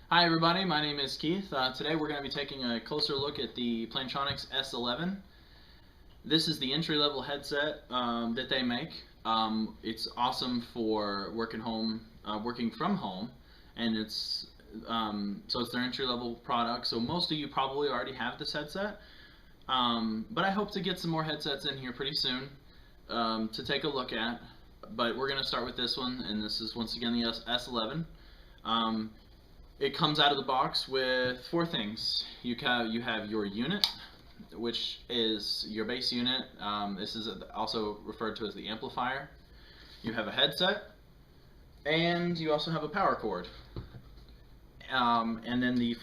Hi everybody, my name is Keith. Today we're going to be taking a closer look at the Plantronics S11. This is the entry-level headset that they make. It's awesome for working from home, and so it's their entry-level product. So most of you probably already have this headset, but I hope to get some more headsets in here pretty soon to take a look at. But we're going to start with this one, and this is once again the S11. It comes out of the box with four things. You have your unit, which is your base unit. This is also referred to as the amplifier. You have a headset, and you also have a power cord. And then the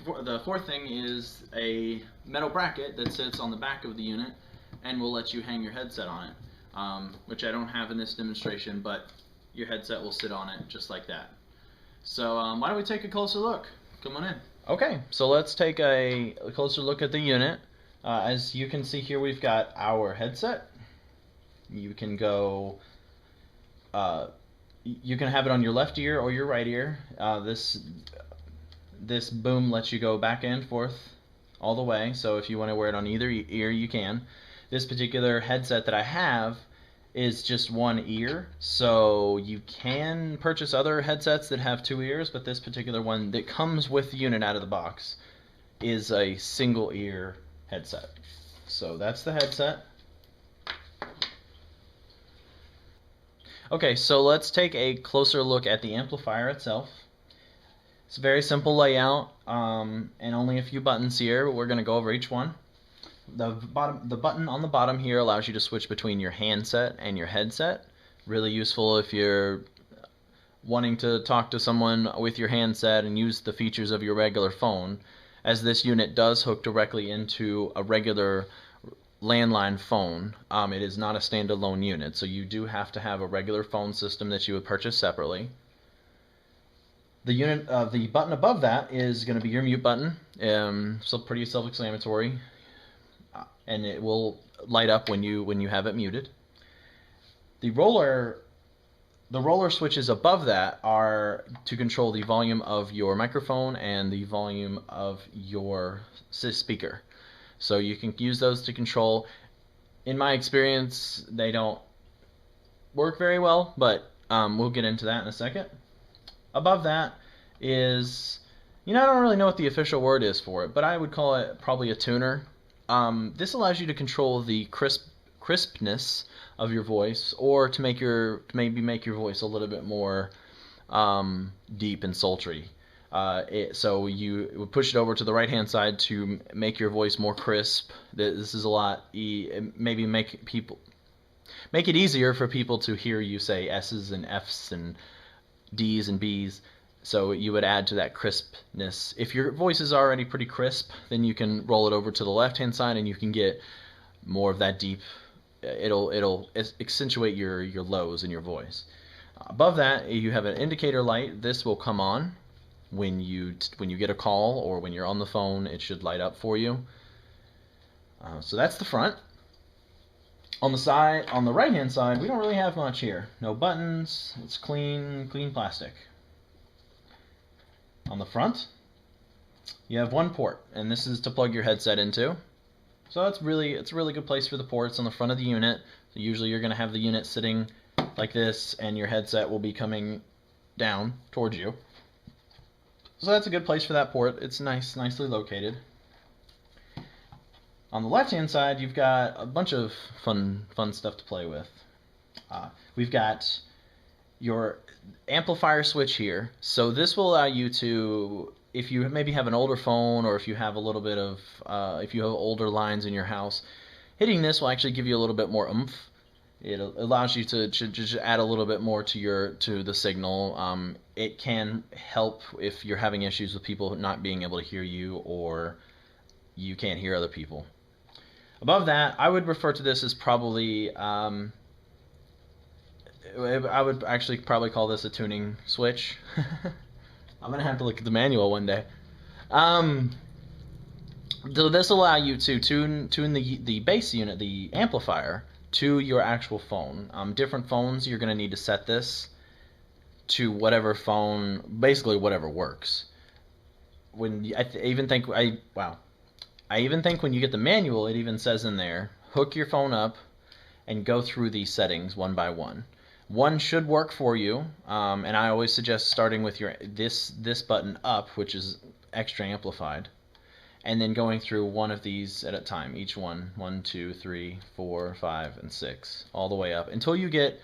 fourth thing is a metal bracket that sits on the back of the unit and will let you hang your headset on it, which I don't have in this demonstration, but your headset will sit on it just like that. So why don't we take a closer look? Come on in. Okay, so let's take a closer look at the unit. As you can see here, we've got our headset. You can go, you can have it on your left ear or your right ear. This boom lets you go back and forth all the way, so if you want to wear it on either ear, you can. This particular headset that I have is just one ear, so you can purchase other headsets that have two ears, but this particular one that comes with the unit out of the box is a single ear headset. So that's the headset. Okay, so let's take a closer look at the amplifier itself. It's a very simple layout and only a few buttons here, but we're going to go over each one. The button on the bottom here allows you to switch between your handset and your headset. Really useful if you're wanting to talk to someone with your handset and use the features of your regular phone, as this unit does hook directly into a regular landline phone. It is not a standalone unit, so you do have to have a regular phone system that you would purchase separately. The button above that is going to be your mute button, so pretty self-explanatory. And it will light up when you have it muted. The roller switches above that are to control the volume of your microphone and the volume of your speaker. So you can use those to control. In my experience, they don't work very well, but we'll get into that in a second. Above that is, I don't really know what the official word is for it, but I would call it probably a tuner. This allows you to control the crispness of your voice, or to maybe make your voice a little bit more deep and sultry. So you would push it over to the right hand side to make your voice more crisp. This is a lot. Maybe make it easier for people to hear you say S's and F's and D's and B's. So you would add to that crispness. If your voice is already pretty crisp, then you can roll it over to the left-hand side, and you can get more of that deep. It'll accentuate your lows in your voice. Above that, you have an indicator light. This will come on when you get a call or when you're on the phone. It should light up for you. So that's the front. On the right-hand side, we don't really have much here. No buttons. It's clean plastic. On the front, you have one port, and this is to plug your headset into. So it's a really good place for the ports on the front of the unit. So usually you're going to have the unit sitting like this, and your headset will be coming down towards you. So that's a good place for that port. It's nicely located. On the left-hand side, you've got a bunch of fun stuff to play with. We've got your amplifier switch here. So this will allow you to, if you maybe have an older phone, or if you have a little bit of, if you have older lines in your house, hitting this will actually give you a little bit more oomph. It allows you to just add a little bit more to the signal. It can help if you're having issues with people not being able to hear you, or you can't hear other people. Above that, I would refer to this as probably, I would actually probably call this a tuning switch. I'm going to have to look at the manual one day. So this will allow you to tune the bass unit, the amplifier, to your actual phone. Different phones, you're going to need to set this to whatever phone, basically whatever works. even think I even think when you get the manual, it even says in there, hook your phone up and go through these settings one by one. One should work for you, and I always suggest starting with this button up, which is extra amplified, and then going through one of these at a time. Each one, 1, 2, 3, 4, 5, and 6, all the way up until you get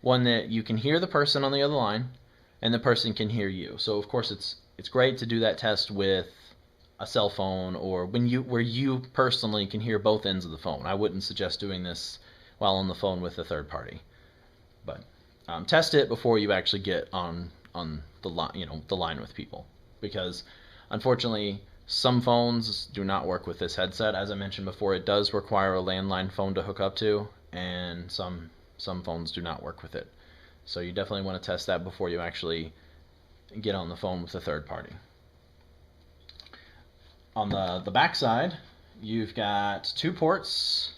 one that you can hear the person on the other line, and the person can hear you. So of course it's great to do that test with a cell phone, or where you personally can hear both ends of the phone. I wouldn't suggest doing this while on the phone with a third party, but test it before you actually get on the line, the line with people, because unfortunately some phones do not work with this headset. As I mentioned before, it does require a landline phone to hook up to, and some phones do not work with it. So you definitely want to test that before you actually get on the phone with a third party. On the back side, you've got 2 ports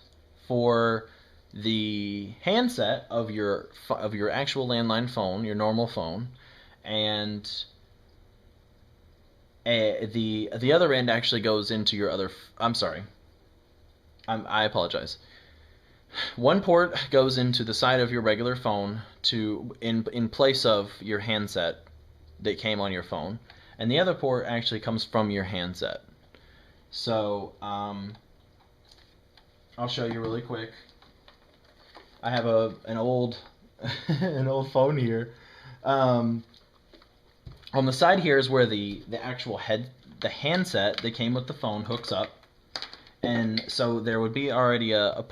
for the handset of your actual landline phone, your normal phone, and the other end actually goes into your other. I'm sorry. I apologize. One port goes into the side of your regular phone in place of your handset that came on your phone, and the other port actually comes from your handset. So I'll show you really quick. I have an old phone here. On the side here is where the actual the handset that came with the phone hooks up, and so there would be already a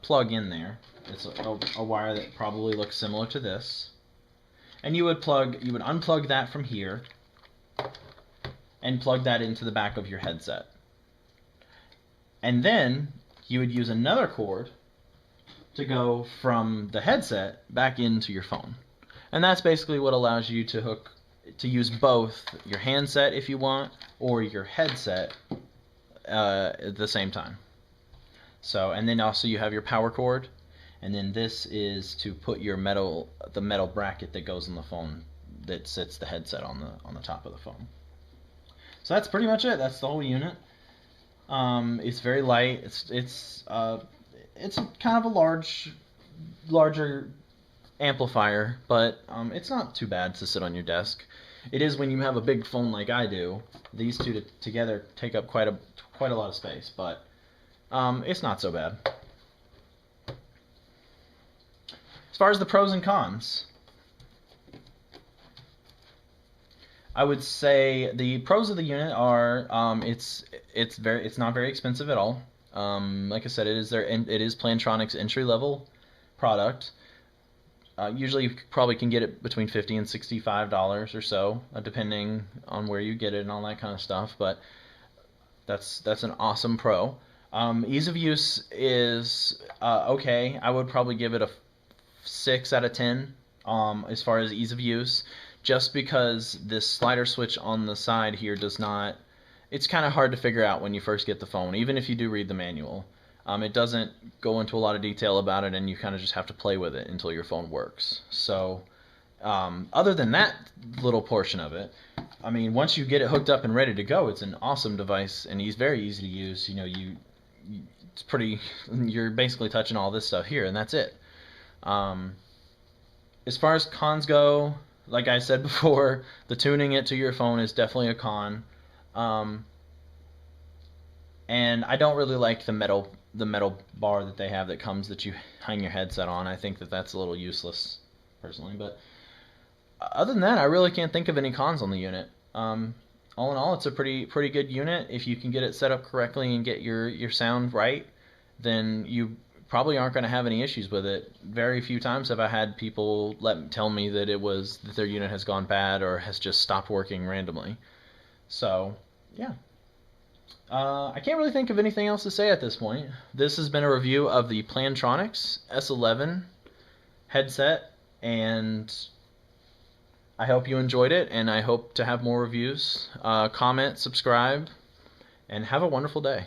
plug in there. It's a wire that probably looks similar to this, and you would unplug that from here and plug that into the back of your headset. And then you would use another cord to go from the headset back into your phone. And that's basically what allows you to use both your handset if you want, or your headset at the same time. So, and then also you have your power cord, and then this is to put the metal bracket that goes on the phone that sits the headset on the top of the phone. So that's pretty much it. That's the whole unit. It's very light. It's kind of a larger amplifier, but it's not too bad to sit on your desk. It is when you have a big phone like I do. These two together take up quite a lot of space, but it's not so bad. As far as the pros and cons, I would say the pros of the unit are it's not very expensive at all. Like I said, it is Plantronics entry-level product. Usually you probably can get it between $50 and $65 or so, depending on where you get it and all that kind of stuff. But that's an awesome pro. Ease of use is okay. I would probably give it a 6 out of 10 as far as ease of use, just because this slider switch on the side here does not. It's kind of hard to figure out when you first get the phone, even if you do read the manual. It doesn't go into a lot of detail about it, and you kind of just have to play with it until your phone works. So other than that little portion of it, I mean, once you get it hooked up and ready to go, it's an awesome device, and it's very easy to use. It's pretty. You're basically touching all this stuff here, and that's it. As far as cons go, like I said before, the tuning it to your phone is definitely a con. And I don't really like the metal bar that they have that you hang your headset on. I think that's a little useless, personally. But other than that, I really can't think of any cons on the unit. All in all, it's a pretty good unit. If you can get it set up correctly and get your sound right, then you probably aren't going to have any issues with it. Very few times have I had people tell me that their unit has gone bad or has just stopped working randomly. So, yeah. I can't really think of anything else to say at this point. This has been a review of the Plantronics S11 headset, and I hope you enjoyed it, and I hope to have more reviews. Comment, subscribe, and have a wonderful day.